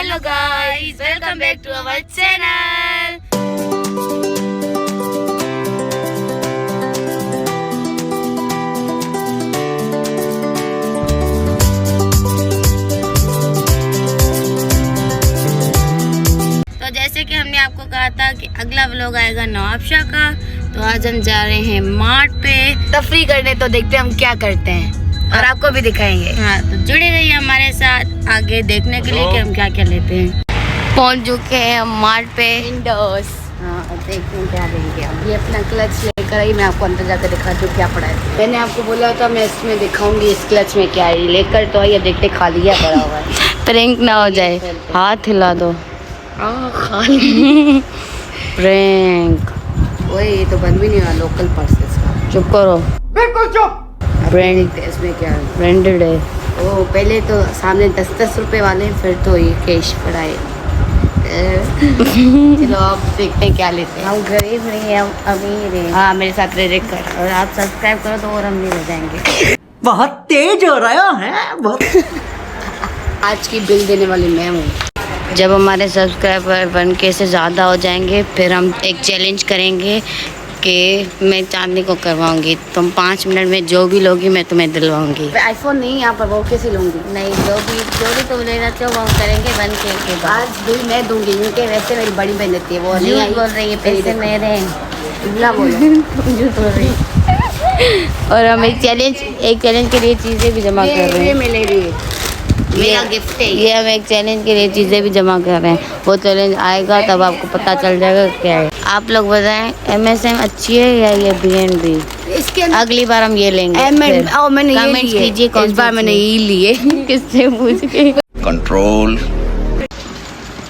Hello guys, welcome back to our channel. तो जैसे कि हमने आपको कहा था कि अगला व्लॉग आएगा नवाबशाह का, तो आज हम जा रहे हैं मार्ट पे तफरी करने। तो देखते हैं हम क्या करते हैं और आपको भी दिखाएंगे। हाँ, तो जुड़े रहिए हमारे साथ आगे देखने के लिए कि हम क्या क्या लेते हैं। पहुंच चुके हैं हम मार्ट पे इंडोर्स। हाँ, अब देखते हैं क्या लेंगे। अब ये अपना क्लच लेकर आई, मैं आपको अंदर जाकर दिखा दूँ क्या पड़ा है। मैंने आपको बोला था मैं इसमें दिखाऊंगी इस क्लच में क्या है, लेकर तो आइए देखते खाली क्या पड़ा हुआ है। प्रैंक ना हो जाए, हाथ हिला दो। खाली प्रैंक। ओए ये तो बंद भी नहीं हुआ, लोकल पर्स इसका। चुप करो, बिल्कुल चुप। ब्रांड इसमें क्या है? ब्रांडेड है। ओ पहले तो सामने 10-10 रुपए वाले, फिर तो ये कैश पड़ाए। चलो अब देखते हैं क्या लेते हैं। हम गरीब नहीं है, हम अमीर हैं। हाँ, मेरे साथ रेड कर और आप सब्सक्राइब करो तो और अमीर हो जाएंगे। बहुत तेज हो रहा है बहुत। आज की बिल देने वाली मैं हूँ। जब हमारे सब्सक्राइबर 1K से ज़्यादा हो जाएंगे फिर हम एक चैलेंज करेंगे कि मैं चांदनी को करवाऊंगी। तुम 5 मिनट में जो भी लोगी मैं तुम्हें दिलवाऊंगी। आईफोन नहीं यहाँ पर, वो कैसे लूँगी? नहीं, जो भी तुम लेना चाहो वो हम करेंगे 1K के बाद। आज बिल मैं दूंगी क्योंकि वैसे मेरी बड़ी बहन देती है, वो नहीं आई। बोल रही है पैसे मेरे हैं। ना बोलो झूठ बोल रही है। और हम एक चैलेंज के लिए चीज़ें भी जमा कर रहे हैं। मेरे लिए मेरा गिफ्ट है ये। हम एक चैलेंज के लिए चीज़ें भी जमा कर रहे हैं। वो चैलेंज आएगा तब आपको पता चल जाएगा क्या है। आप लोग बताएं MSM अच्छी है या ये BNB? इसके अगली बार हम ये लेंगे। मैंने कमेंट्स कीजिए। इस बार मैंने ये लिए। किससे पूछ के? कंट्रोल।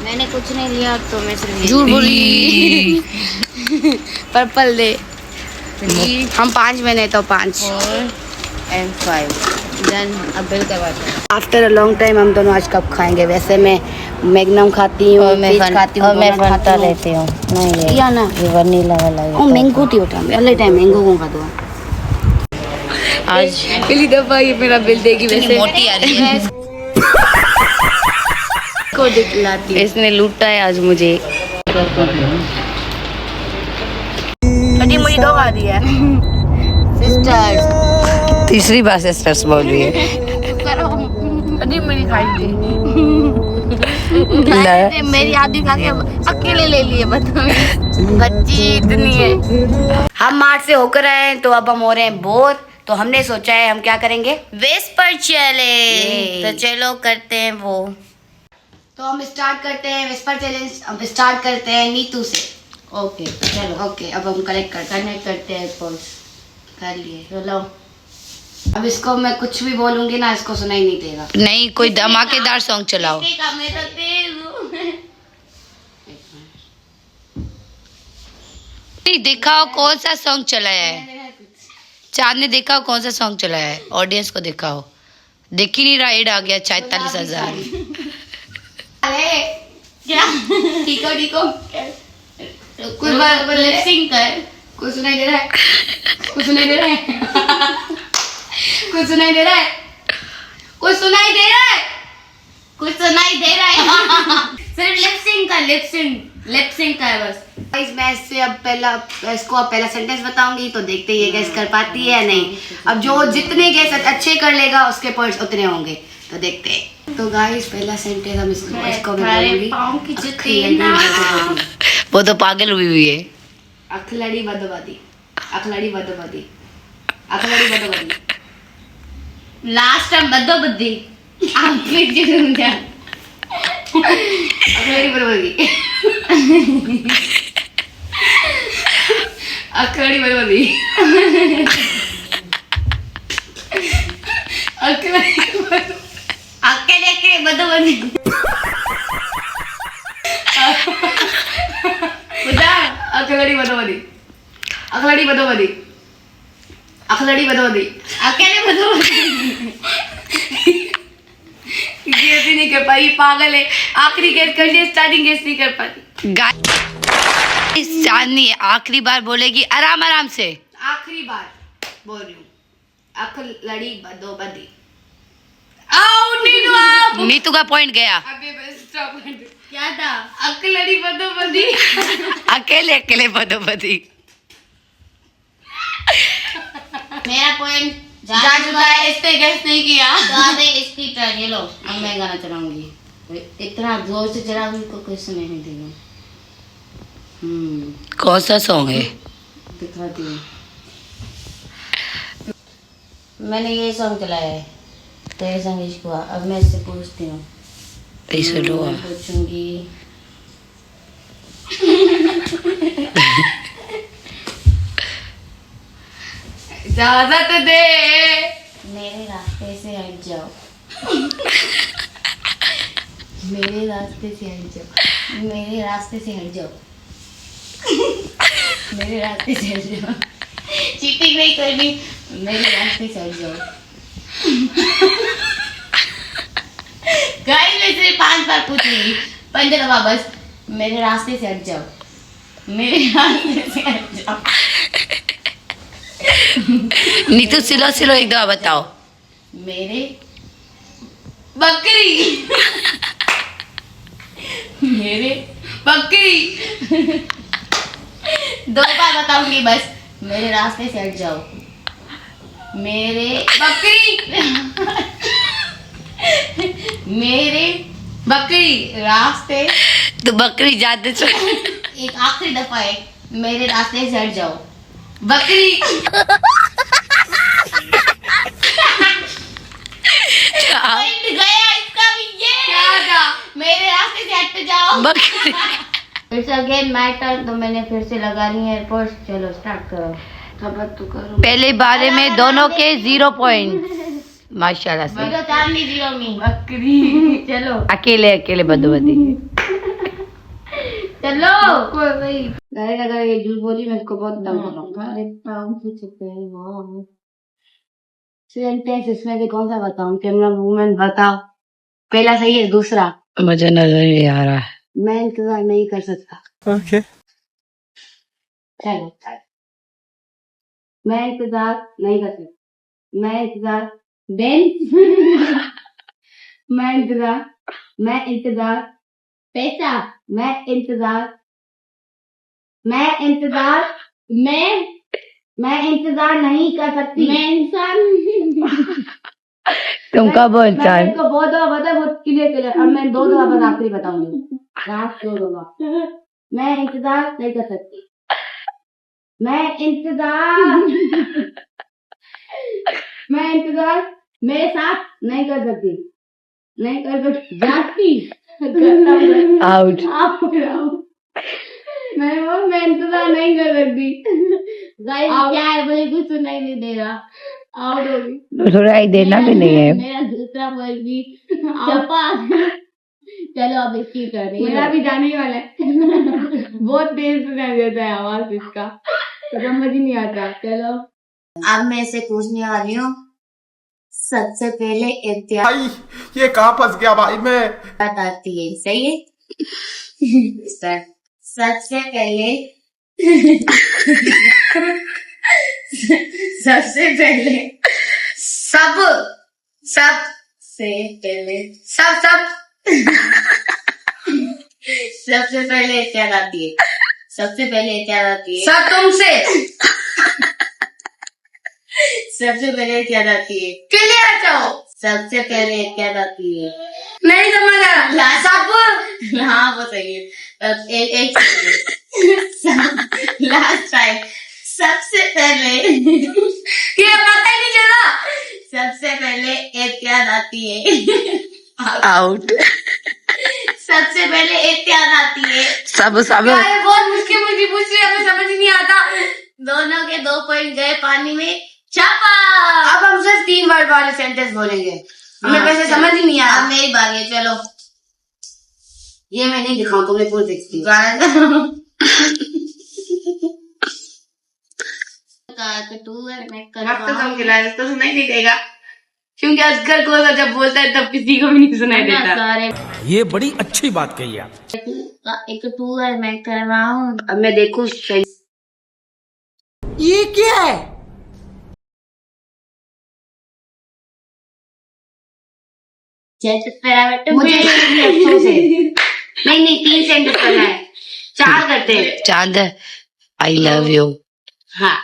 मैंने कुछ नहीं लिया तो मैं सिर्फ झूठ बोली। पर्पल दे। हम 5 में नहीं तो 5 और 5 डन। अब बिल करवाते हैं। आफ्टर अ लॉन्ग टाइम हम दोनों आज कब खाएंगे? वैसे मैं मैग्नम खाती हूँ, मैं खाती हूँ, मैं फंटा लेती हूँ। नहीं या ना ये वनीला वाला है। मैंगो थी उठा, अगले टाइम मैंगो को खा दो। आज पहली दफा ये मेरा बिल देगी। वैसे मोटी आ रही है को दिखलाती। इसने लूटा है आज मुझे। अभी मुझे दो खा दिया। सिस्टर्स तीसरी बार सिस्टर्स बोल रही है। अभी मेरी खाई थी। मेरी आधी खा के अकेले ले लिए। बच्ची इतनी है। हम मार्ट से होकर आए हैं तो अब हम हो रहे हैं बोर। तो हमने सोचा है हम क्या करेंगे, वेस्पर चैलेंज। तो चलो करते हैं वो। तो हम स्टार्ट करते हैं वेस्पर चैलेंज। हम स्टार्ट करते हैं नीतू से। ओके चलो। ओके अब हम कनेक्ट करते हैं कॉल्स। कर लिए। चलो अब इसको मैं कुछ भी बोलूंगी ना, इसको सुनाई नहीं देगा। नहीं, कोई धमाकेदार सॉन्ग चलाओ। दिखाओ कौन सा सॉन्ग चलाया है। चांद ने देखा कौन सा सॉन्ग चलाया है, ऑडियंस को दिखाओ। देख ही नहीं रहा, एड आ गया 44,000। ठीक हो कुछ लिपसिंग कर। कुछ सुनाई दे रहा है? कुछ सुनाई दे रहा है? कुछ सुनाई दे रहा है? कुछ सुनाई दे रहा है? कुछ सुनाई दे रहा है? सिर्फ लिपसिंग का है बस। इस मैच से अब पहला सेंटेंस बताऊंगी तो देखते ही ये गैस कर पाती है या नहीं। अब जो जितने गैस अच्छे कर लेगा उसके पॉइंट्स उतने होंगे। तो देखते हैं। तो गाइस पहला सेंटेंस हम इसको बोलूंगी। वो तो पागल हुई है। अखलड़ी बदबादी। अखलड़ी बदबादी। अखलड़ी बदबादी। लास्ट टाइम बदबदी। आखिरी जरूर जा। अखलड़ी बदबादी। अखलड़ी बदबादी। अकेले बदबादी। अखलड़ी बदबादी। अखलड़ी बदबादी। अखलड़ी बदबादी। अकेले बदबादी। ऐसे नहीं कर पाई, पागल है। आखिरी गेस कर लिया, स्टार्टिंग गेस नहीं कर पाती। चांदनी आखिरी बार बोलेगी आराम से। आखिरी बार बोल रही हूँ। अखलड़ी बदबादी। नीतू का पॉइंट गया। क्या था? अकलड़ी बदोबदी। अकेले अकेले बदोबदी। मेरा पॉइंट जा चुका है, इस पे गेस नहीं किया। तो अब इसकी टर्न। ये लो, अब मैं गाना चलाऊंगी। इतना जोर से चलाऊंगी तो कोई सुने नहीं देगा। कौन सा सॉन्ग है? दिखाती हूँ। मैंने ये सॉन्ग चलाया है, तेरे संग इश्क हुआ। अब मैं इससे पूछती हूँ। पूछूंगी। इजाजत दे, मेरे रास्ते से हट जाओ। मेरे रास्ते से हट जाओ। मेरे रास्ते से हट जाओ। मेरे रास्ते से हट जाओ। चीटिंग नहीं करनी। मेरे रास्ते से हट जाओ। गाइस मैं सिर्फ 5 बार पूछूंगी, 5 दफा बस। मेरे रास्ते से हट जाओ। मेरे रास्ते से हट जाओ। नीतू सिलो सिलो एक दफा बताओ। मेरे बकरी। मेरे बकरी। 2 बार बताऊंगी बस। मेरे रास्ते से हट जाओ। मेरे बकरी। मेरे बकरी रास्ते। तो बकरी जाते चल। एक आखिरी दफा है, मेरे रास्ते से हट जाओ। बकरी। पॉइंट गया इसका भी। ये क्या था? मेरे रास्ते से हट जाओ। बकरी। It's again my turn. तो मैंने फिर से लगा ली है एयरपोर्ट। चलो स्टार्ट करो। अब तू करो। पहले बारे में दोनों के 0 पॉइंट। माशाल्लाह से। 0 चांदनी 0 में बकरी। चलो अकेले अकेले बदोबदी। चलो अगर ये झूठ बोली मैं इसको बहुत तंग करूंगा। अरे सेंटेंस इसमें से कौन सा बताऊं? कैमरा वूमेन बताओ। पहला सही है, दूसरा मुझे नजर नहीं आ रहा है। मैं इंतजार नहीं कर सकता। ओके। चलो मैं इंतजार नहीं कर सकता। मैं इंतजार बेन। मैं इंतजार पैसा। मैं इंतजार नहीं कर सकती। मैं इंसान। तुम कब मैं इंसान? इसको बहुत दफा बता, बहुत क्लियर। अब मैं 2 दफा बस आखिरी बताऊंगी। लास्ट 2 दफा। मैं इंतजार नहीं कर सकती। मैं इंतजार मेरे साथ नहीं कर सकती। जाती। आउट। मैं इंतजार नहीं कर सकती। क्या है? मुझे कुछ सुनाई नहीं दे रहा। आउट हो गई। थोड़ा ही देना भी नहीं है। मेरा दूसरा पॉइंट भी चप्पा। चलो अब इसकी कर रही है। मेरा भी जाने ही वाला है। बहुत तेज सुनाई देता है आवाज इसका, तो समझ ही नहीं आता। चलो अब मैं इसे पूछने वाली हूँ। सबसे पहले भाई ये कहाँ फंस गया भाई मैं। आती है, सही है। सबसे पहले सबसे पहले सबसे पहले क्या आती है? सबसे पहले क्या आती है? सब तुमसे। सबसे पहले क्या आती है? क्लियर जाओ। सबसे पहले क्या आती है? नहीं समझा। सब। हाँ वो सही है। एक लास्ट टाइम। सबसे पहले क्या पता ही नहीं चला। सबसे पहले एक याद आती है। आउट। सबसे पहले एक याद आती है। सब बहुत मुश्किल मुझे पूछ रही है, हमें समझ नहीं आता। दोनों के 2 पॉइंट गए पानी में। छापा। अब हम सिर्फ 3 वर्ड वाले सेंटेंस बोलेंगे। हमें वैसे समझ ही नहीं आया। अब मेरी बारी है। चलो ये मैं नहीं दिखाऊं, तुमने पूछ देखती। तो सुनाई नहीं देगा, क्योंकि असगर को जब बोलता है तब किसी को भी नहीं सुनाई देता। ये बड़ी अच्छी बात कही आप। एक टूर मैं कर रहा हूँ। अब मैं देखूं ये क्या है? मुझे अच्छे से नहीं 3 सेंटेंस करना है, 4 करते हैं। चांद आई लव यू। हाँ,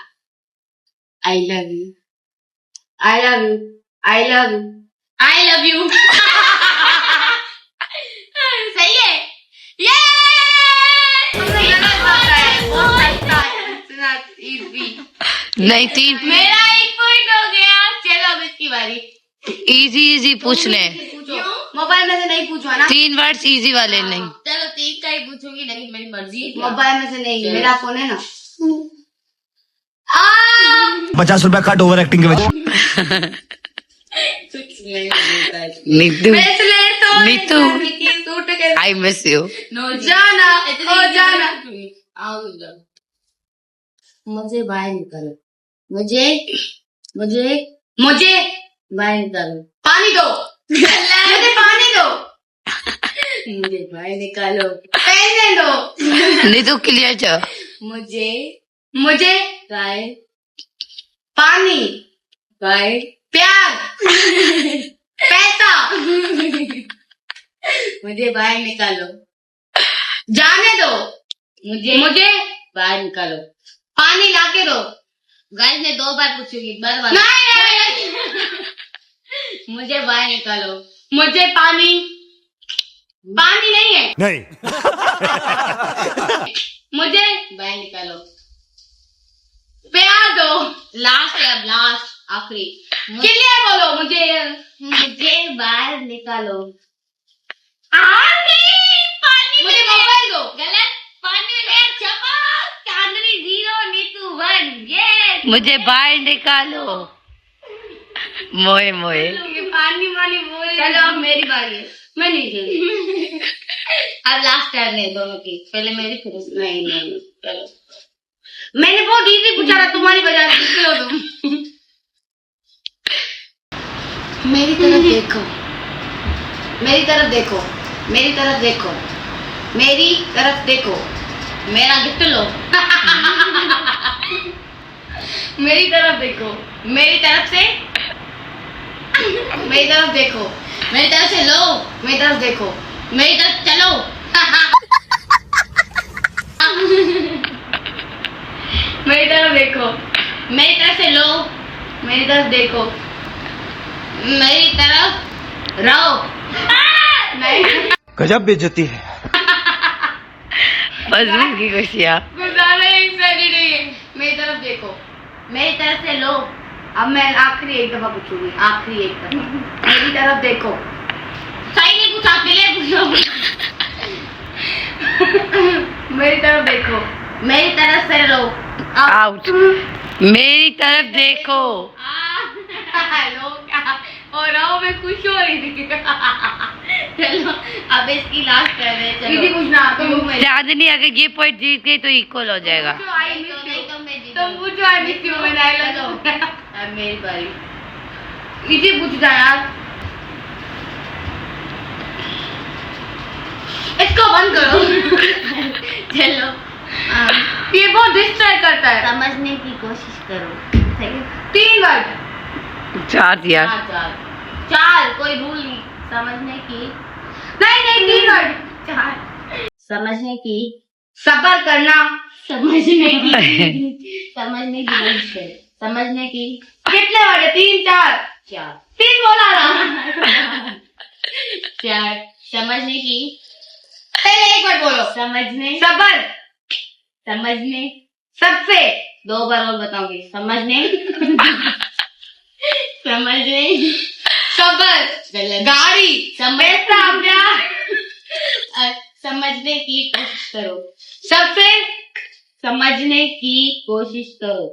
I love you, I love you, I love you, I love you. सही है ये। नहीं 3 मेरा 1 पॉइंट हो गया। चलो अब इसकी बारी। इजी पूछने। मोबाइल में से नहीं पूछो ना। 3 वर्ड्स इजी वाले नहीं। चलो 3 का ही पूछूंगी, लेकिन मेरी मर्जी है। मोबाइल में से नहीं, मेरा फोन है ना। 50 रुपया कट ओवर एक्टिंग के वजह। Neetu Neetu I miss you. जाना ओ जाना। मुझे बाहर निकालो, मुझे बाहर निकालो। पानी दो, मुझे पानी दो। मुझे बाहर निकालो, पैसे दो। नीतू क्लियर छ। मुझे बाहर पानी, बाहर प्यार, पैसा। मुझे बाहर निकालो, जाने दो। मुझे बाहर निकालो, पानी लाके दो। गाइस मैं 2 बार पूछूंगी, बार नहीं। मुझे बाहर निकालो, मुझे पानी नहीं है। नहीं। मुझे बाहर निकालो, प्यार दो। लास्ट है, अब लास्ट आखिरी। क्लियर बोलो। मुझे बाहर निकालो। पानी मुझे मोबाइल दो। गलत। पानी में चमक, चांदनी 0, नीतू 1। ये मुझे बाहर निकालो। मोए पानी बोल। चलो अब मेरी बारी है, मैं नहीं खेलूंगी। अब लास्ट टर्न है दोनों की। पहले मेरी फिर नहीं चलो। मैंने बहुत इजी पूछा था, तुम्हारी वजह से चलो तुम। मेरी तरफ देखो, मेरी तरफ देखो, मेरी तरफ देखो, मेरी तरफ देखो। मेरा गिफ्ट लो। मेरी तरफ देखो, मेरी तरफ से, मेरी तरफ देखो, मेरी तरफ से लो, मेरी तरफ देखो, मेरी तरफ चलो। मेरी तरफ देखो, मेरी तरफ से लो, मेरी तरफ देखो, मेरी तरफ रहो। नहीं गजब बेइज्जती है। फजूल की खुशियाँ। गुजारा एक सही नहीं है। मेरी तरफ देखो, मेरी तरफ से लो। अब मैं आखिरी एक दफा पूछूंगी, आखिरी एक दफा। मेरी तरफ देखो। सही नहीं पूछा, पहले पूछो। मेरी तरफ देखो, मेरी तरफ से लो। आउट। मेरी तरफ देखो। लो क्या और रहो, मैं खुश हो रही थी। चलो अब इसकी लास्ट कर रहे हैं। चलो पूछना चांदनी अगर ये पॉइंट जीत गई तो इक्वल हो जाएगा। तुम पूछो, आई मिस यू। मैंने आई लव यू। अब मेरी बारी। इसी पूछना यार, इसको बंद करो। चलो ये बहुत डिस्ट्रैक्ट करता है। समझने की कोशिश करो। 3 वर्ड। 4 यार। 4 कोई रूल नहीं। समझने की नहीं 3 वर्ड। 4 समझने की, सब्र करना, समझने की, समझने की कोशिश करो। समझने की कितने वर्ड है? 3 4 3 बोला ना। 4 समझने की। पहले एक बार बोलो। समझने, सब्र, समझने, सबसे 2 बार और बताऊंगी। समझने, समझने, सब्र, गाड़ी, पैसा, प्यार। समझने की कोशिश करो। सबसे समझने की कोशिश करो।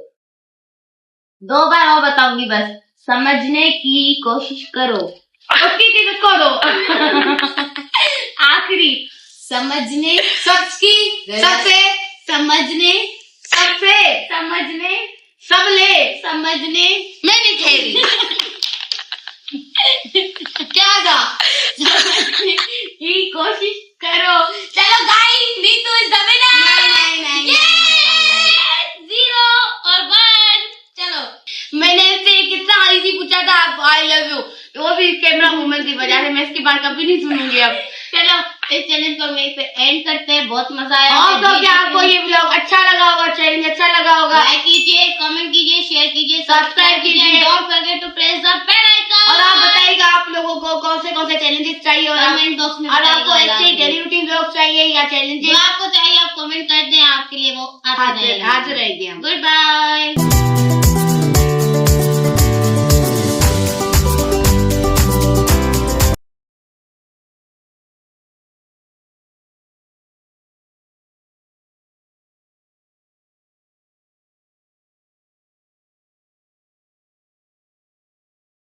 2 बार और बताऊंगी बस। समझने की कोशिश करो। उसकी चीज उसको दो। आखिरी समझने, सबकी, सबसे, समझने, सबसे, समझने, सबले, समझने। मैं नहीं खेली। क्या था? समझने की कोशिश करो। चलो guys, Neetu is the winner. नहीं 0 और 1। चलो मैंने इससे कितना इजी पूछा था, आप आई लव यू, वो भी कैमरा मूवमेंट की वजह से मैं इसकी चैलेंज को हम यहीं पे एंड करते हैं। बहुत मजा आया। और तो क्या आपको ये ब्लॉग अच्छा लगा होगा, चैलेंज अच्छा लगा होगा, लाइक कीजिए, कमेंट कीजिए, शेयर कीजिए, सब्सक्राइब कीजिए। Don't forget to press the bell icon. और आप बताइएगा आप लोगों को कौन से चैलेंजेस चाहिए, और कमेंट बॉक्स में और आपको बताइएगा। ऐसे डेली रूटीन ब्लॉग चाहिए या जो चैलेंजेस आपको चाहिए आप कमेंट कर दें, आपके लिए वो आते रहेंगे। हाजिर रहेंगे हम। Good bye.